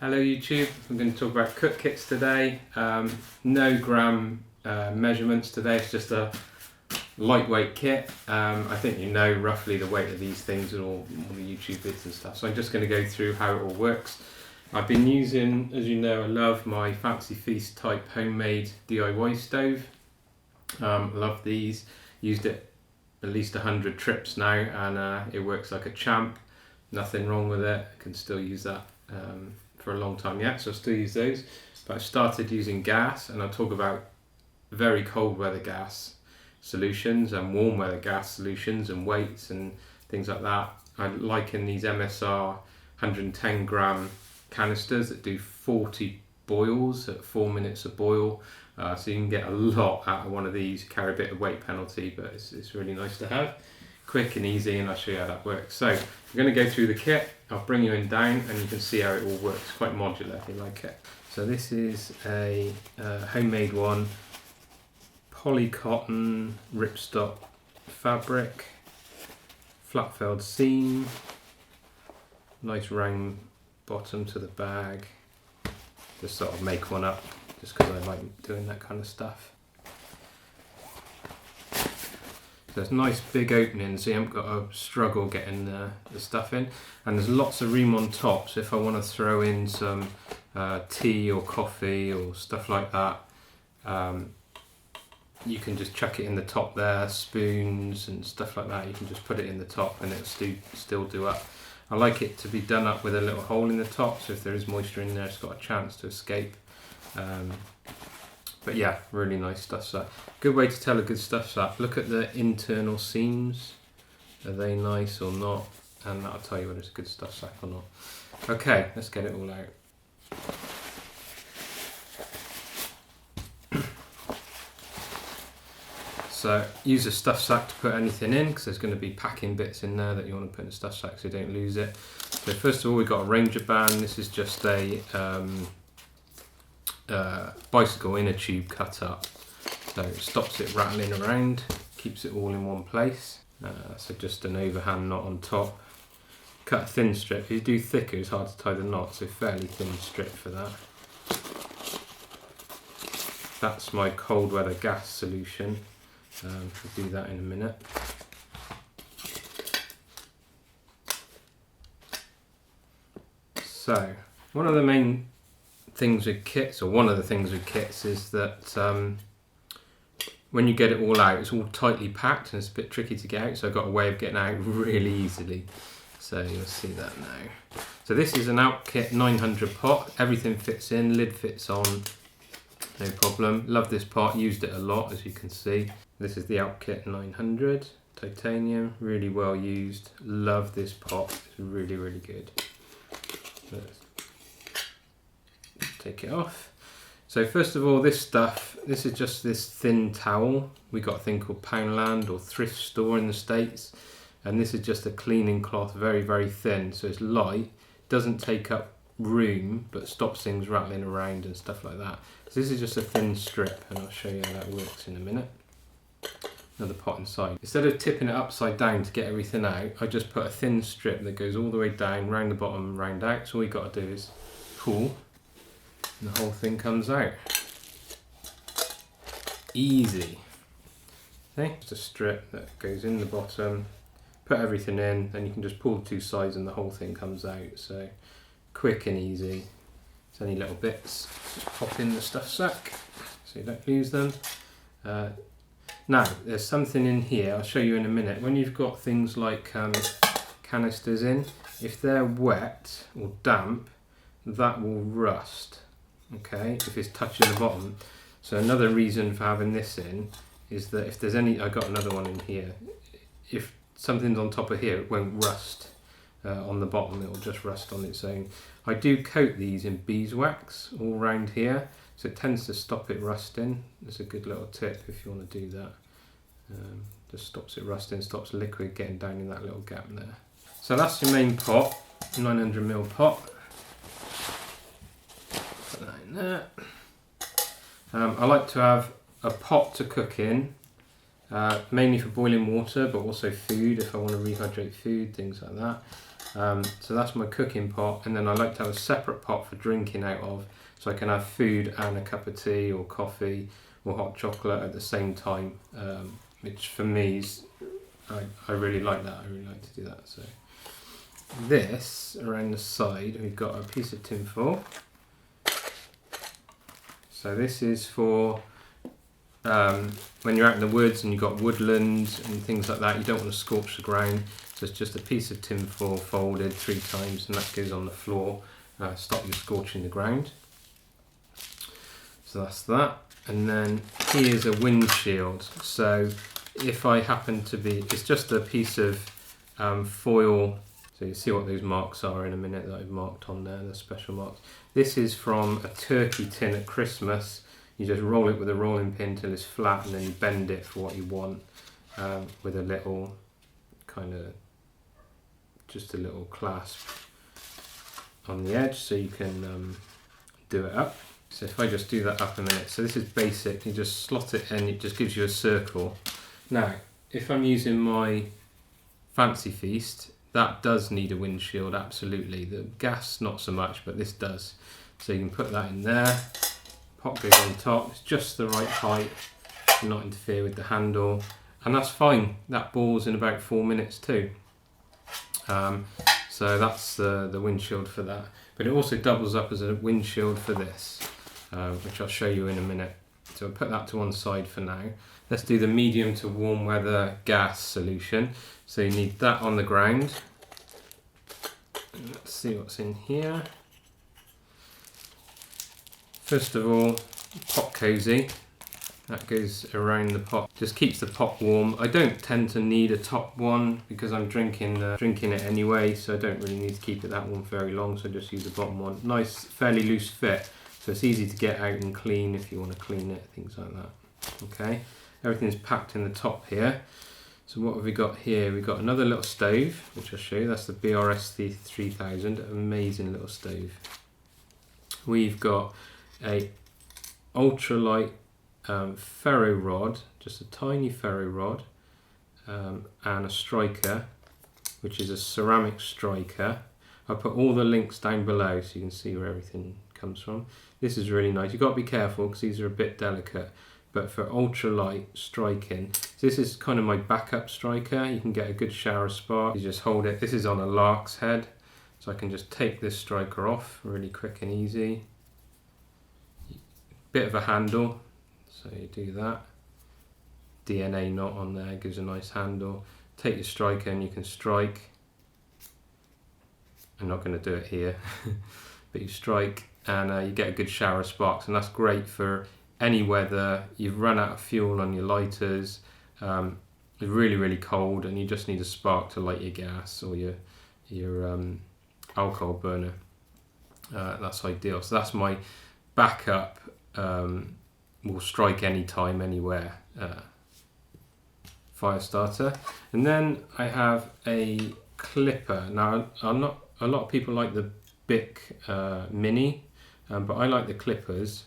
Hello YouTube, I'm going to talk about cook kits today. No gram measurements today, it's just a lightweight kit. I think you know roughly the weight of these things and all the YouTube vids and stuff, so I'm just going to go through how it all works. I've been using, as you know, I love my Fancy Feast type homemade DIY stove. Love these, used it at least 100 trips now and it works like a champ. Nothing wrong with it, I can still use that for a long time yet, so I still use those. But I started using gas, and I'll talk about very cold weather gas solutions and warm weather gas solutions and weights and things like that. I liken these MSR 110 gram canisters that do 40 boils at 4 minutes a boil, so you can get a lot out of one of these. You carry a bit of weight penalty, but it's really nice to have. Quick and easy, and I'll show you how that works. So I'm going to go through the kit. I'll bring you in down and you can see how it all works. It's quite modular if you like it. So this is a homemade one, poly cotton ripstop fabric, flat felled seam, nice round bottom to the bag. Just sort of make one up just because I like doing that kind of stuff. So there's nice big openings, so you haven't got to struggle getting the stuff in. And there's lots of room on top, so if I want to throw in some tea or coffee or stuff like that, you can just chuck it in the top there, spoons and stuff like that. You can just put it in the top and it'll still do up. I like it to be done up with a little hole in the top, so if there is moisture in there, it's got a chance to escape. But yeah, really nice stuff set. Good way to tell a good stuff set. Look at the internal seams. Are they nice or not? And that'll tell you whether it's a good stuff sack or not. Okay, let's get it all out. So use a stuff sack to put anything in, because there's going to be packing bits in there that you want to put in a stuff sack so you don't lose it. So first of all, we've got a Ranger band. This is just a bicycle inner tube cut up, so it stops it rattling around, keeps it all in one place. So just an overhand knot on top. Cut a thin strip. If you do thicker, it's hard to tie the knot, so fairly thin strip for that. That's my cold weather gas solution. We'll do that in a minute. So one of the main things with kits, or one of the things with kits, is that when you get it all out, it's all tightly packed and it's a bit tricky to get out, so I've got a way of getting out really easily. So you'll see that now. So this is an out kit 900 pot, everything fits in, lid fits on, no problem. Love this pot, used it a lot as you can see. This is the out kit 900, titanium, really well used. Love this pot, it's really, really good. Take it off. So first of all, this stuff, this is just this thin towel. We got a thing called Poundland or thrift store in the States, and this is just a cleaning cloth, very, very thin, so it's light, doesn't take up room, but stops things rattling around and stuff like that. So this is just a thin strip, and I'll show you how that works in a minute. Another pot inside. Instead of tipping it upside down to get everything out, I just put a thin strip that goes all the way down, round the bottom, round out. So all you got to do is pull, and the whole thing comes out. Easy. Okay, just a strip that goes in the bottom, put everything in, then you can just pull the two sides and the whole thing comes out. So quick and easy. It's only little bits. Just pop in the stuff sack so you don't lose them. Now there's something in here, I'll show you in a minute. When you've got things like canisters in, if they're wet or damp, that will rust. Okay, if it's touching the bottom. So another reason for having this in is that if there's any, I got another one in here, if something's on top of here, it won't rust on the bottom, it will just rust on its own. I do coat these in beeswax all around here, so it tends to stop it rusting. That's a good little tip if you want to do that. Just stops it rusting, stops liquid getting down in that little gap there. So that's your main pot, 900ml pot. Put that in there. I like to have a pot to cook in, mainly for boiling water, but also food if I want to rehydrate food, things like that. So that's my cooking pot, and then I like to have a separate pot for drinking out of, so I can have food and a cup of tea or coffee or hot chocolate at the same time, which for me is, I really like that. I really like to do that. So this, around the side, we've got a piece of tin foil. So this is for when you're out in the woods and you've got woodlands and things like that, you don't want to scorch the ground. So it's just a piece of tin foil folded 3 times, and that goes on the floor, stop you scorching the ground. So that's that. And then here's a windshield. So if I happen to be, it's just a piece of foil. So you see what those marks are in a minute that I've marked on there, the special marks. This is from a turkey tin at Christmas. You just roll it with a rolling pin till it's flat, and then you bend it for what you want, with a little kind of, just a little clasp on the edge, so you can do it up. So if I just do that up a minute, so this is basic, you just slot it in, it just gives you a circle. Now, if I'm using my Fancy Feast, that does need a windshield, absolutely. The gas, not so much, but this does. So you can put that in there, pot goes on top, it's just the right height, not interfere with the handle, and that's fine. That boils in about 4 minutes too. So that's the windshield for that. But it also doubles up as a windshield for this, which I'll show you in a minute. So I'll put that to one side for now. Let's do the medium to warm weather gas solution. So you need that on the ground. Let's see what's in here. First of all, pot cozy. That goes around the pot, just keeps the pot warm. I don't tend to need a top one because I'm drinking it anyway, so I don't really need to keep it that warm very long, so I just use the bottom one. Nice, fairly loose fit, so it's easy to get out and clean if you want to clean it, things like that. Okay, everything's packed in the top here. So what have we got here? We've got another little stove, which I'll show you. That's the BRS 3000, amazing little stove. We've got a ultralight ferro rod, just a tiny ferro rod, and a striker, which is a ceramic striker. I'll put all the links down below so you can see where everything comes from. This is really nice. You've got to be careful because these are a bit delicate, but for ultralight striking, so this is kind of my backup striker. You can get a good shower spark. You just hold it. This is on a lark's head, so I can just take this striker off really quick and easy. Bit of a handle, so you do that. DNA knot on there gives a nice handle. Take your striker and you can strike. I'm not going to do it here, but you strike and you get a good shower of sparks, and that's great for any weather. You've run out of fuel on your lighters, it's really, really cold, and you just need a spark to light your gas or your alcohol burner. That's ideal. So that's my backup. Will strike anytime, anywhere. Fire starter, and then I have a clipper. Now, a lot of people like the Bic Mini, but I like the clippers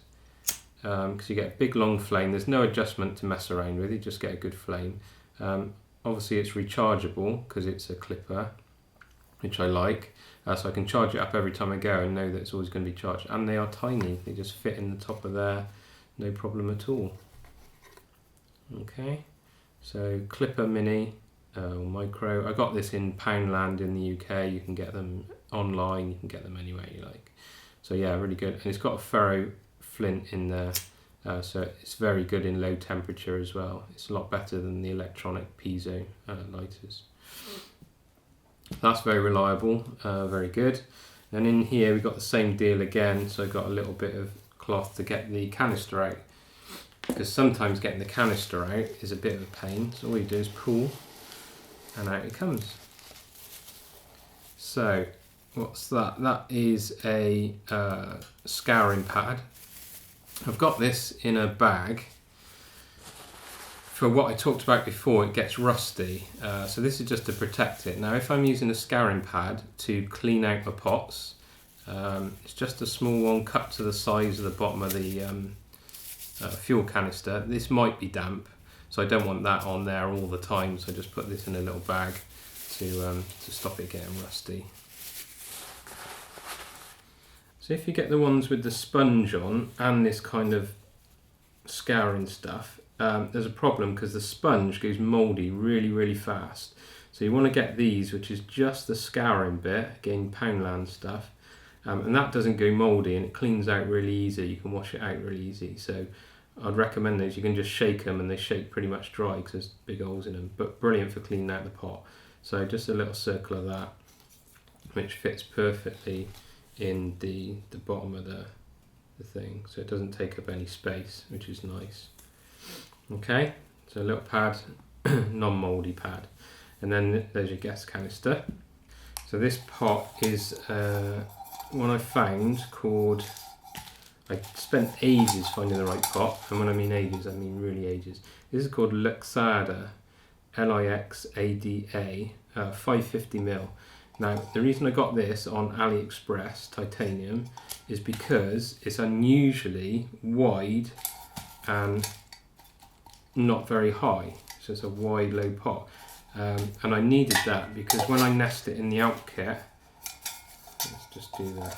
because you get a big long flame. There's no adjustment to mess around with. You just get a good flame. Obviously, it's rechargeable because it's a clipper, which I like. So I can charge it up every time I go and know that it's always going to be charged. And they are tiny. They just fit in the top of there, no problem at all. Okay, so Clipper Mini or Micro. I got this in Poundland in the UK. You can get them online. You can get them anywhere you like. So yeah, really good. And it's got a ferro flint in there. So it's very good in low temperature as well. It's a lot better than the electronic piezo lighters. That's very reliable, very good. And in here we've got the same deal again, so I've got a little bit of cloth to get the canister out, because sometimes getting the canister out is a bit of a pain. So all you do is pull and out it comes. So what's that? That is a scouring pad. I've got this in a bag. For what I talked about before, it gets rusty, so this is just to protect it. Now if I'm using a scouring pad to clean out my pots, it's just a small one cut to the size of the bottom of the fuel canister. This might be damp, so I don't want that on there all the time, so I just put this in a little bag to stop it getting rusty. So if you get the ones with the sponge on and this kind of scouring stuff, there's a problem because the sponge goes mouldy really fast. So you want to get these, which is just the scouring bit, again Poundland stuff, and that doesn't go mouldy and it cleans out really easy. You can wash it out really easy. So I'd recommend those. You can just shake them and they shake pretty much dry because there's big holes in them, but brilliant for cleaning out the pot. So just a little circle of that, which fits perfectly in the bottom of the thing, so it doesn't take up any space, which is nice. Okay, so a little pad, non-mouldy pad, and then there's your gas canister. So this pot is one I found called, I spent ages finding the right pot, and when I mean ages, I mean really ages. This is called Lixada, Lixada, 550ml. Now, the reason I got this on AliExpress, titanium, is because it's unusually wide and not very high. So it's a wide, low pot. And I needed that because when I nest it in the out kit, let's just do the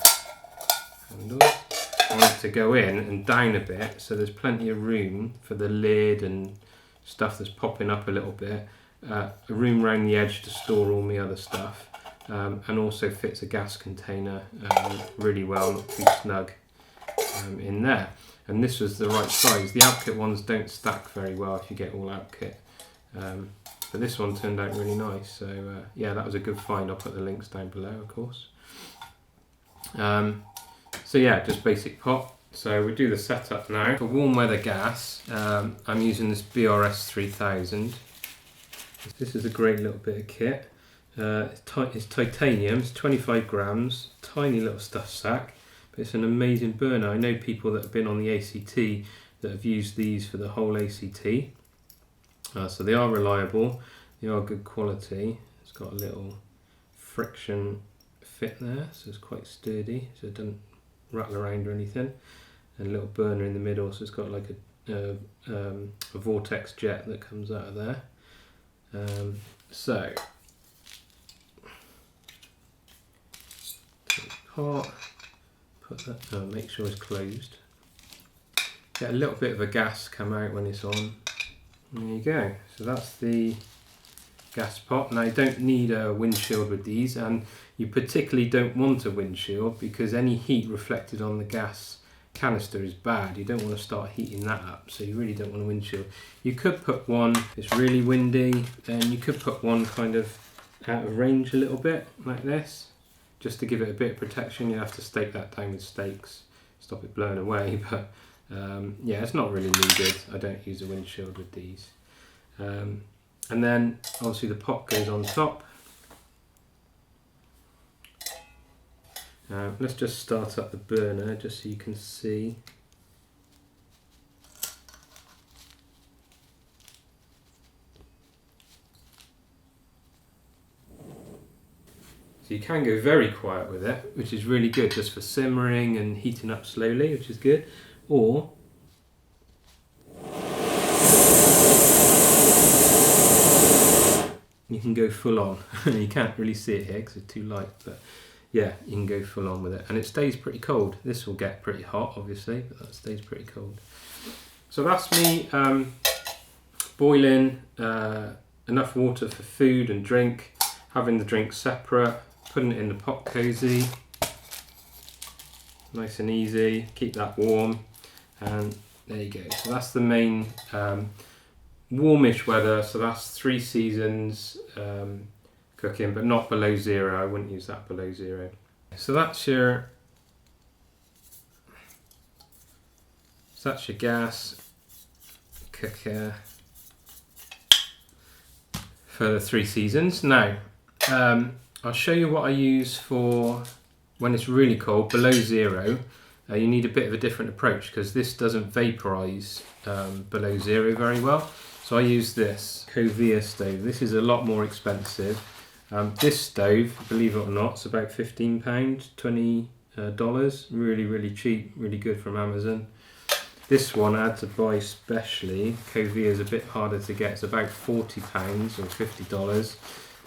handle, I want it to go in and down a bit, so there's plenty of room for the lid and stuff that's popping up a little bit. A room around the edge to store all my other stuff. And also fits a gas container really well, not too snug in there. And this was the right size. The outkit ones don't stack very well if you get all outkit, but this one turned out really nice. So yeah, that was a good find. I'll put the links down below, of course. So yeah, just basic pot. So we do the setup now. For warm weather gas, I'm using this BRS 3000. This is a great little bit of kit. It's titanium, it's 25 grams, tiny little stuff sack, but it's an amazing burner. I know people that have been on the ACT that have used these for the whole ACT, so they are reliable, they are good quality. It's got a little friction fit there, so it's quite sturdy, so it doesn't rattle around or anything, and a little burner in the middle, so it's got like a vortex jet that comes out of there. So pot, put that, make sure it's closed. Get a little bit of a gas come out when it's on. There you go. So that's the gas pot. Now you don't need a windshield with these, and you particularly don't want a windshield because any heat reflected on the gas canister is bad. You don't want to start heating that up, so you really don't want a windshield. You could put one, if it's really windy, then you could put one kind of out of range a little bit like this, just to give it a bit of protection. You have to stake that down with stakes, stop it blowing away, but yeah, it's not really needed. I don't use a windshield with these. And then obviously the pot goes on top. Let's just start up the burner just so you can see. So you can go very quiet with it, which is really good just for simmering and heating up slowly, which is good. Or you can go full on. You can't really see it here because it's too light, but yeah, you can go full on with it. And it stays pretty cold. This will get pretty hot, obviously, but that stays pretty cold. So that's me boiling enough water for food and drink, having the drink separate, putting it in the pot cozy, nice and easy, keep that warm, and there you go. So that's the main warmish weather, so that's 3 seasons cooking, but not below 0. I wouldn't use that below 0. So that's your gas cooker for the 3 seasons. Now I'll show you what I use for when it's really cold, below 0. You need a bit of a different approach because this doesn't vaporize below 0 very well. So I use this Covia stove. This is a lot more expensive. This stove, believe it or not, it's about £15, $20. Really cheap, really good from Amazon. This one I had to buy specially. Covia is a bit harder to get. It's about £40 or $50.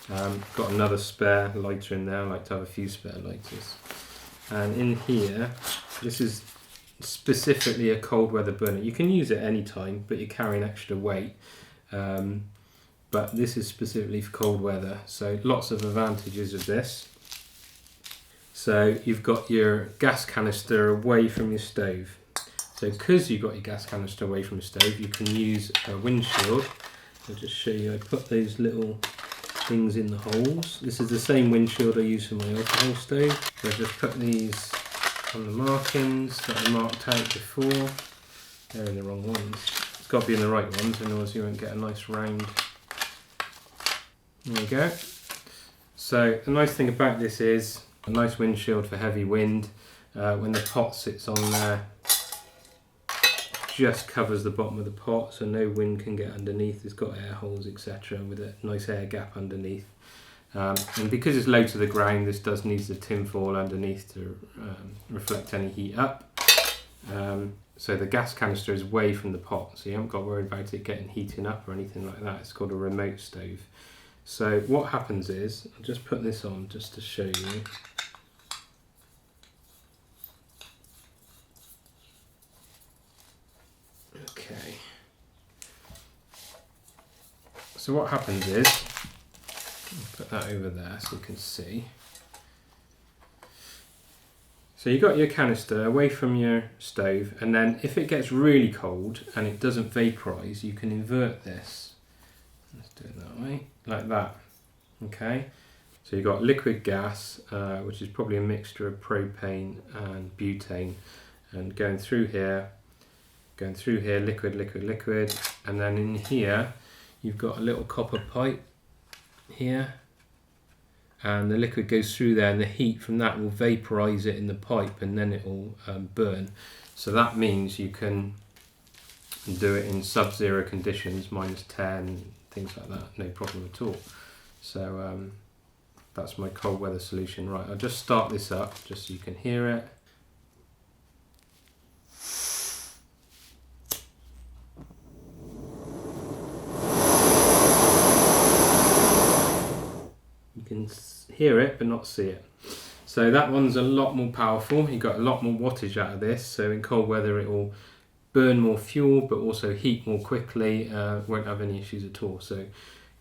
Got another spare lighter in there. I like to have a few spare lighters. And in here, this is specifically a cold weather burner. You can use it any time, but you're carrying extra weight. But this is specifically for cold weather, so lots of advantages of this. So you've got your gas canister away from your stove. So because you've got your gas canister away from the stove, you can use a windshield. I'll just show you, I put those little things in the holes. This is the same windshield I use for my alcohol stove. So I just put these on the markings that I marked out before. They're in the wrong ones. It's got to be in the right ones, otherwise you won't get a nice round. There you go. So the nice thing about this is a nice windshield for heavy wind. When the pot sits on there, just covers the bottom of the pot, so no wind can get underneath. It's got air holes, etc., with a nice air gap underneath. And because it's low to the ground, this does need the tin foil underneath to reflect any heat up. So the gas canister is away from the pot, so you haven't got to worry about it getting heating up or anything like that. It's called a remote stove. So what happens is, I'll just put this on just to show you. Okay. So what happens is, I'll put that over there so you can see. So you've got your canister away from your stove, and then if it gets really cold and it doesn't vaporise, you can invert this. Let's do it that way, like that. Okay, so you've got liquid gas, which is probably a mixture of propane and butane, and going through here, liquid, liquid, liquid, and then in here you've got a little copper pipe here, and the liquid goes through there, and the heat from that will vaporize it in the pipe, and then it will burn. So that means you can do it in sub-zero conditions, -10, things like that, no problem at all. So that's my cold weather solution. Right, I'll just start this up just so you can hear it. You can hear it but not see it. So that one's a lot more powerful. You've got a lot more wattage out of this, so in cold weather it will burn more fuel but also heat more quickly, won't have any issues at all. So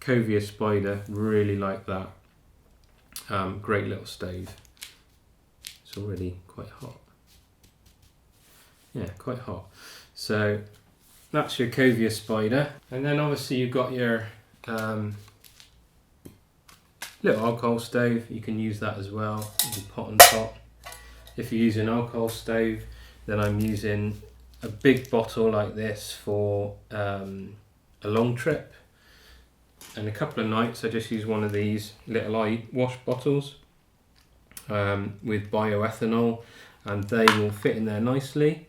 Covia Spider, really like that. Great little stove. It's already quite hot. Yeah, quite hot. So that's your Covia Spider, and then obviously you've got your little alcohol stove. You can use that as well, pot and pot. If you're using an alcohol stove, then I'm using a big bottle like this for a long trip, and a couple of nights I just use one of these little eye wash bottles with bioethanol, and they will fit in there nicely,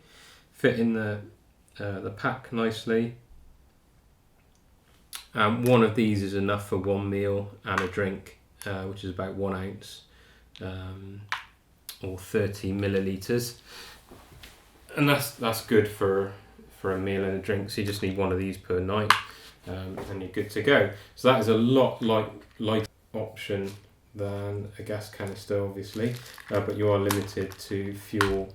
fit in the pack nicely. One of these is enough for one meal and a drink, which is about 1 ounce or 30 millilitres, and that's good for a meal and a drink. So you just need one of these per night, and you're good to go. So that is a lot lighter option than a gas canister, obviously, but you are limited to fuel.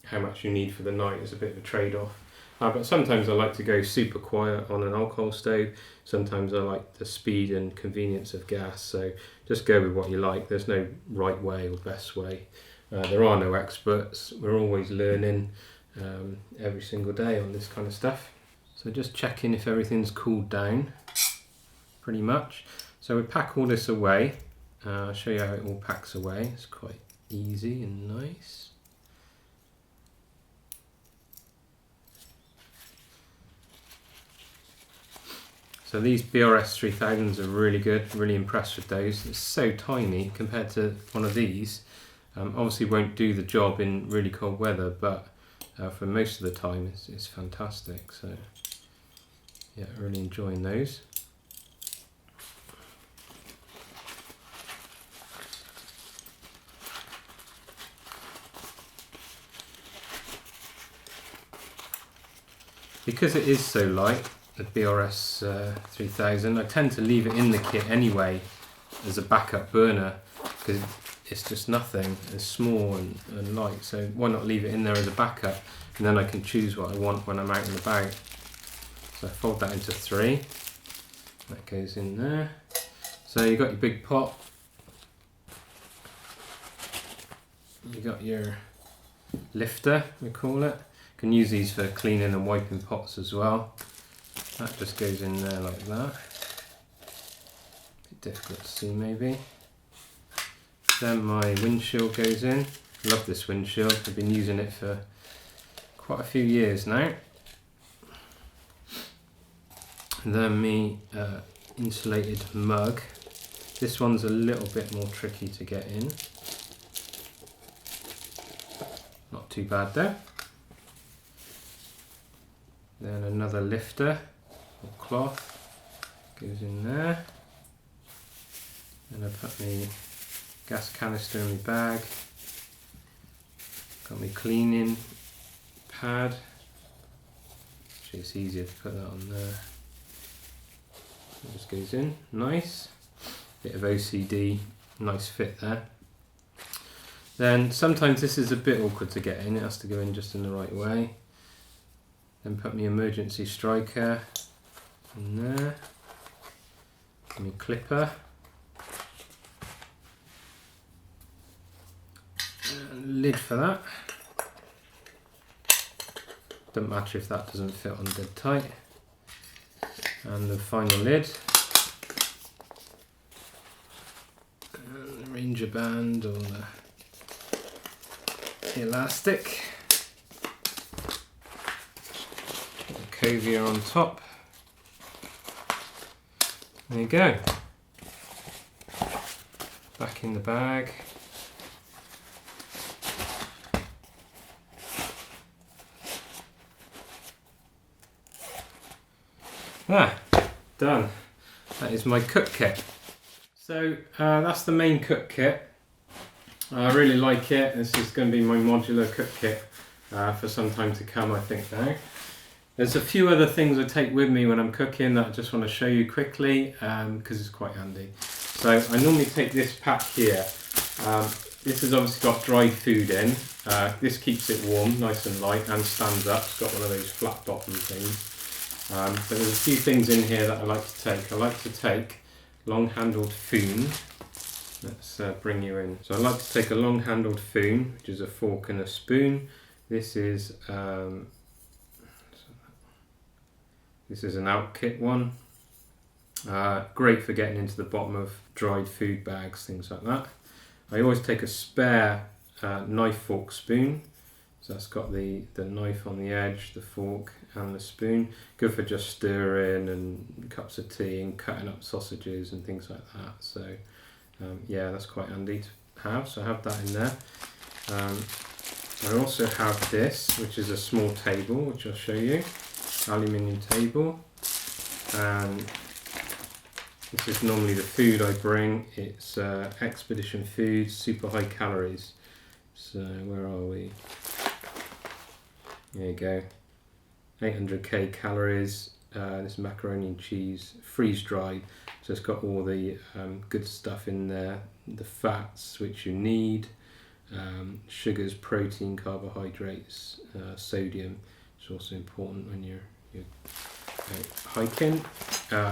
How much you need for the night is a bit of a trade-off. But sometimes I like to go super quiet on an alcohol stove. Sometimes I like the speed and convenience of gas. So just go with what you like. There's no right way or best way. There are no experts. We're always learning every single day on this kind of stuff. So just checking if everything's cooled down, pretty much. So we pack all this away. I'll show you how it all packs away. It's quite easy and nice. So these BRS 3000s are really good, really impressed with those. It's so tiny compared to one of these. Obviously won't do the job in really cold weather, but for most of the time it's fantastic. So yeah, really enjoying those. Because it is so light, the BRS 3000. I tend to leave it in the kit anyway as a backup burner because it's just nothing, it's small and light, so why not leave it in there as a backup, and then I can choose what I want when I'm out and about. So I fold that into 3, that goes in there. So you've got your big pot, you got your lifter, we call it. You can use these for cleaning and wiping pots as well. That just goes in there like that. Bit difficult to see maybe. Then my windshield goes in. Love this windshield, I've been using it for quite a few years now. And then my insulated mug. This one's a little bit more tricky to get in. Not too bad though. Then another lifter or cloth goes in there. And I put my gas canister in my bag. Got my cleaning pad. Actually, it's easier to put that on there. It just goes in, nice. Bit of OCD, nice fit there. Then sometimes this is a bit awkward to get in, it has to go in just in the right way. Then put my emergency striker in there. My clipper. And lid for that. Doesn't matter if that doesn't fit on dead tight. And the final lid. And the Ranger band or the elastic. The covia on top. There you go. Back in the bag. Done. That is my cook kit. So that's the main cook kit. I really like it. This is going to be my modular cook kit for some time to come, I think now. There's a few other things I take with me when I'm cooking that I just want to show you quickly because it's quite handy. So I normally take this pack here. This has obviously got dried food in. This keeps it warm, nice and light, and stands up. It's got one of those flat bottom things. But there's a few things in here that I like to take. I like to take long-handled foon. Let's bring you in. So I like to take a long-handled foon, which is a fork and a spoon. This is an out kit one. Great for getting into the bottom of dried food bags, things like that. I always take a spare knife, fork, spoon. So that's got the knife on the edge, the fork and the spoon. Good for just stirring and cups of tea and cutting up sausages and things like that. So yeah, that's quite handy to have. So I have that in there. I also have this, which is a small table, which I'll show you. Aluminium table. And this is normally the food I bring. It's expedition food, super high calories. So where are we? There you go, 800k calories. This macaroni and cheese, freeze dried, so it's got all the good stuff in there, the fats which you need, sugars, protein, carbohydrates, sodium. It's also important when you're hiking.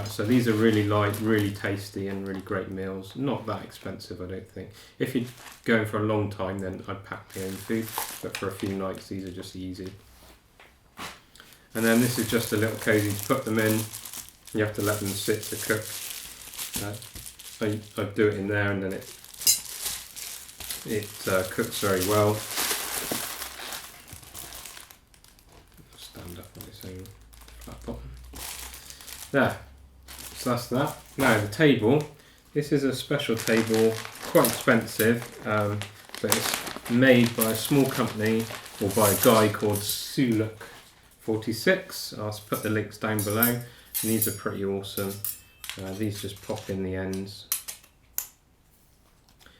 So these are really light, really tasty and really great meals. Not that expensive, I don't think. If you're going for a long time, then I'd pack my own food, but for a few nights these are just easy. And then this is just a little cosy to put them in. You have to let them sit to cook. I do it in there and then it cooks very well. Stand up on its own flat bottom. There, so that's that. Now the table. This is a special table, quite expensive, but it's made by a small company or by a guy called Suluk 46. I'll put the links down below. And these are pretty awesome. These just pop in the ends.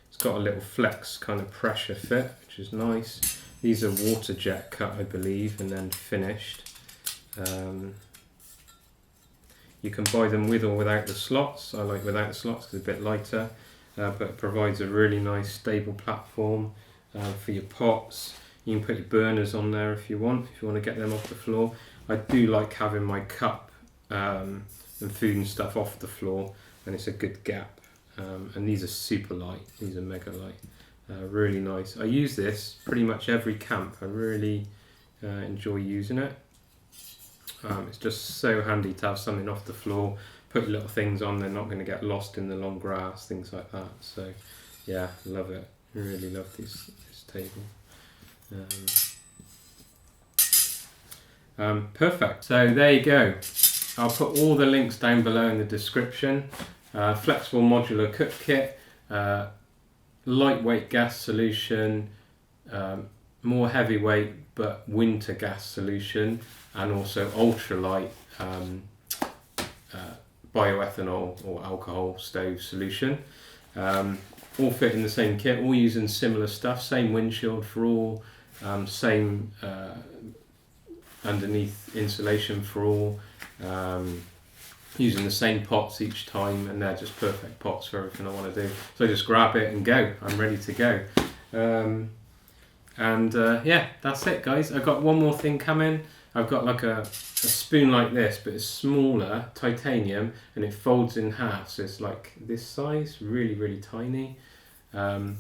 It's got a little flex kind of pressure fit, which is nice. These are water jet cut, I believe, and then finished. You can buy them with or without the slots. I like without the slots because it's a bit lighter, but it provides a really nice stable platform for your pots. You can put your burners on there if you want to get them off the floor. I do like having my cup and food and stuff off the floor, and it's a good gap. And these are super light, these are mega light. Really nice. I use this pretty much every camp. I really enjoy using it. It's just so handy to have something off the floor, put your little things on, they're not going to get lost in the long grass, things like that. So yeah, love it. Really love this table. Perfect. So there you go. I'll put all the links down below in the description. Flexible modular cook kit, lightweight gas solution, more heavyweight but winter gas solution, and also ultralight bioethanol or alcohol stove solution. All fit in the same kit, all using similar stuff, same windshield for all, same underneath insulation for all, using the same pots each time, and they're just perfect pots for everything I want to do. So I just grab it and go, I'm ready to go. Yeah, that's it guys. I've got one more thing coming. I've got like a spoon like this, but it's smaller, titanium, and it folds in half, so it's like this size, really tiny. And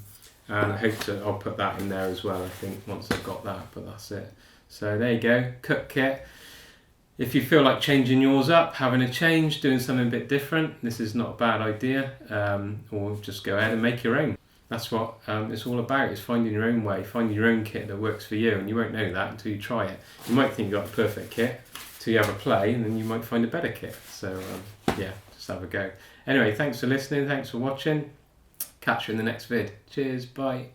I hope I'll put that in there as well, I think, once I've got that, but that's it. So there you go, cook kit. If you feel like changing yours up, having a change, doing something a bit different, this is not a bad idea, or just go ahead and make your own. That's what it's all about, is finding your own way, finding your own kit that works for you, and you won't know that until you try it. You might think you've got the perfect kit till you have a play, and then you might find a better kit. So yeah, just have a go. Anyway, thanks for listening, thanks for watching. Catch you in the next vid. Cheers, bye.